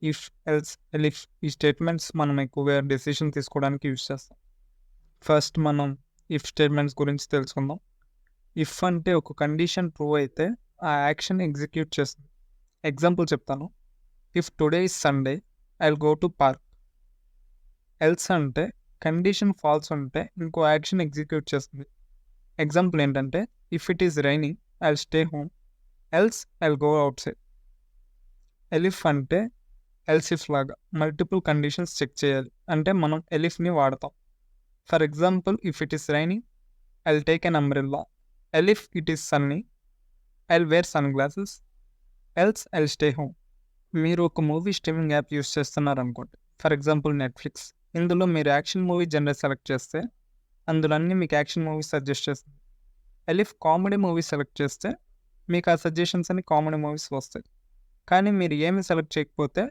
If, else, ఎలిఫ్ ఈ statements మనం ఎక్కువగా డెసిషన్ తీసుకోవడానికి యూజ్ చేస్తాం. ఫస్ట్ మనం ఇఫ్ స్టేట్మెంట్స్ గురించి తెలుసుకుందాం. ఇఫ్ అంటే ఒక కండిషన్ ట్రూ అయితే ఆ యాక్షన్ ఎగ్జిక్యూట్ చేస్తుంది. ఎగ్జాంపుల్ చెప్తాను. If today is Sunday I will go to park. Else అంటే కండిషన్ ఫాల్స్ ఉంటే ఇంకో యాక్షన్ ఎగ్జిక్యూట్ చేస్తుంది. ఎగ్జాంపుల్ ఏంటంటే if it is raining I will stay home else I will go outside. Elif అంటే else if లాగా multiple conditions check చేయాలి అంటే మనం ఎలిఫ్ని వాడతాం. For example if it is raining I will take an umbrella. Elif it is Sunny I will wear sunglasses else I will stay home. మీరు ఒక movie streaming app use చేస్తున్నారు అనుకోండి, for example Netflix. ఇందులో మీరు action movie general select చేస్తే అందులో అన్నీ మీకు యాక్షన్ మూవీస్ సజెస్ట్ చేస్తుంది. ఎలిఫ్ కామెడీ మూవీ సెలెక్ట్ చేస్తే మీకు ఆ సజెషన్స్ అన్ని కామెడీ మూవీస్ వస్తాయి. కానీ మీరు ఏమి సెలెక్ట్ చేయకపోతే